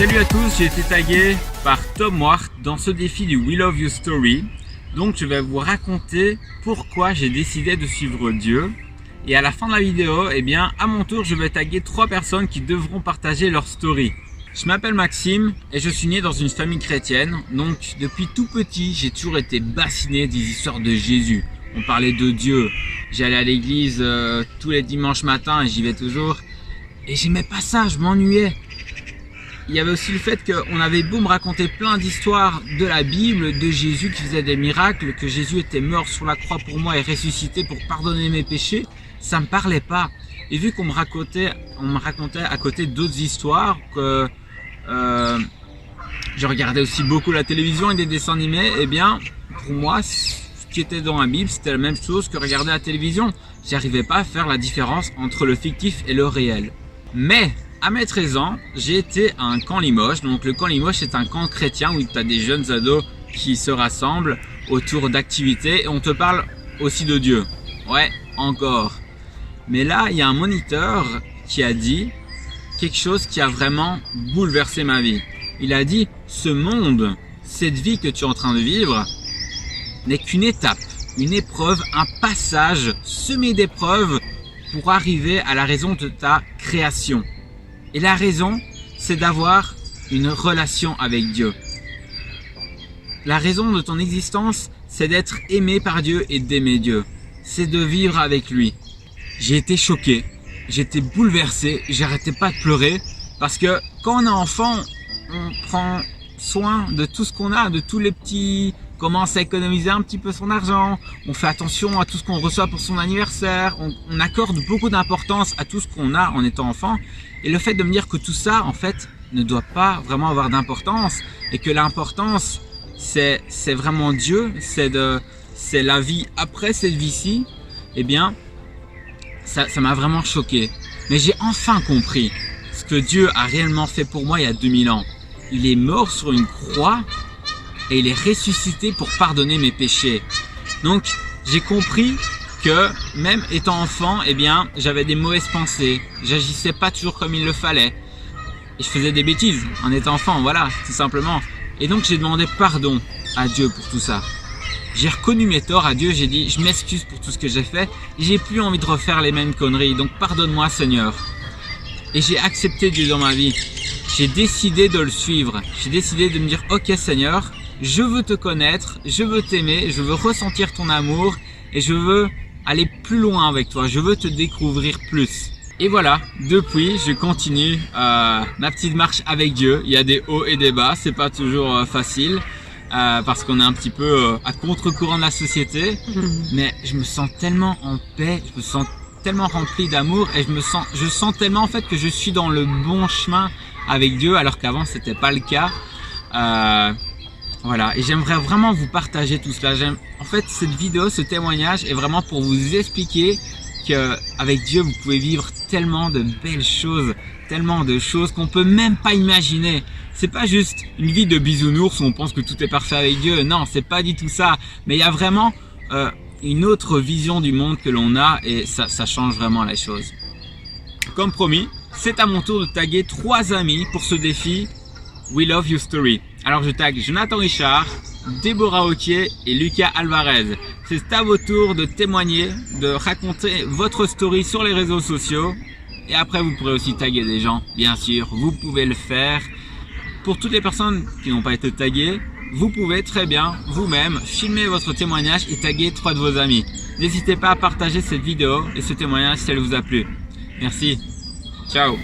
Salut à tous, j'ai été tagué par Tom Ward dans ce défi du We Love You Story. Donc je vais vous raconter pourquoi j'ai décidé de suivre Dieu. Et à la fin de la vidéo, à mon tour, je vais taguer 3 personnes qui devront partager leur story. Je m'appelle Maxime et je suis né dans une famille chrétienne. Donc depuis tout petit, j'ai toujours été bassiné des histoires de Jésus. On parlait de Dieu. J'allais à l'église tous les dimanches matins et j'y vais toujours. Et j'aimais pas ça, je m'ennuyais. Il y avait aussi le fait qu'on avait beau me raconter plein d'histoires de la Bible, de Jésus qui faisait des miracles, que Jésus était mort sur la croix pour moi et ressuscité pour pardonner mes péchés, ça me parlait pas. Et vu qu'on me racontait à côté d'autres histoires, que je regardais aussi beaucoup la télévision et des dessins animés, pour moi, ce qui était dans la Bible, c'était la même chose que regarder la télévision. J'arrivais pas à faire la différence entre le fictif et le réel. Mais à mes 13 ans, j'ai été à un camp Limoges. Donc le camp Limoges, c'est un camp chrétien où tu as des jeunes ados qui se rassemblent autour d'activités et on te parle aussi de Dieu. Ouais, encore. Mais là, il y a un moniteur qui a dit quelque chose qui a vraiment bouleversé ma vie. Il a dit, ce monde, cette vie que tu es en train de vivre, n'est qu'une étape, une épreuve, un passage semé d'épreuves pour arriver à la raison de ta création. Et la raison, c'est d'avoir une relation avec Dieu. La raison de ton existence, c'est d'être aimé par Dieu et d'aimer Dieu. C'est de vivre avec lui. J'ai été choqué, j'étais bouleversé, j'arrêtais pas de pleurer parce que quand on est enfant, on prend soin de tout ce qu'on a, de tous les petits, commence à économiser un petit peu son argent, on fait attention à tout ce qu'on reçoit pour son anniversaire, on accorde beaucoup d'importance à tout ce qu'on a en étant enfant. Et le fait de me dire que tout ça, en fait, ne doit pas vraiment avoir d'importance et que l'importance, c'est vraiment Dieu, c'est la vie après cette vie-ci, ça m'a vraiment choqué. Mais j'ai enfin compris ce que Dieu a réellement fait pour moi il y a 2000 ans. Il est mort sur une croix et il est ressuscité pour pardonner mes péchés. Donc, j'ai compris que même étant enfant, j'avais des mauvaises pensées. J'agissais pas toujours comme il le fallait. Et je faisais des bêtises en étant enfant, voilà, tout simplement. Et donc, j'ai demandé pardon à Dieu pour tout ça. J'ai reconnu mes torts à Dieu, j'ai dit, je m'excuse pour tout ce que j'ai fait. J'ai plus envie de refaire les mêmes conneries, donc pardonne-moi Seigneur. Et j'ai accepté Dieu dans ma vie. J'ai décidé de le suivre. J'ai décidé de me dire, ok Seigneur, je veux te connaître, je veux t'aimer, je veux ressentir ton amour et je veux aller plus loin avec toi, je veux te découvrir plus. Et voilà, depuis je continue ma petite marche avec Dieu. Il y a des hauts et des bas, c'est pas toujours facile parce qu'on est un petit peu à contre-courant de la société, mais je me sens tellement en paix, je me sens tellement rempli d'amour et je sens tellement en fait que je suis dans le bon chemin avec Dieu alors qu'avant c'était pas le cas. Voilà, et j'aimerais vraiment vous partager tout cela. En fait, cette vidéo, ce témoignage est vraiment pour vous expliquer qu'avec Dieu, vous pouvez vivre tellement de belles choses, tellement de choses qu'on peut même pas imaginer. C'est pas juste une vie de bisounours où on pense que tout est parfait avec Dieu. Non, c'est pas du tout ça. Mais il y a vraiment une autre vision du monde que l'on a et ça change vraiment les choses. Comme promis, c'est à mon tour de taguer 3 amis pour ce défi We Love You Story. Alors je tag Jonathan Richard, Déborah Auquier et Lucas Alvarez. C'est à votre tour de témoigner, de raconter votre story sur les réseaux sociaux. Et après vous pourrez aussi taguer des gens, bien sûr, vous pouvez le faire. Pour toutes les personnes qui n'ont pas été taguées, vous pouvez très bien vous-même filmer votre témoignage et taguer 3 de vos amis. N'hésitez pas à partager cette vidéo et ce témoignage si elle vous a plu. Merci, ciao.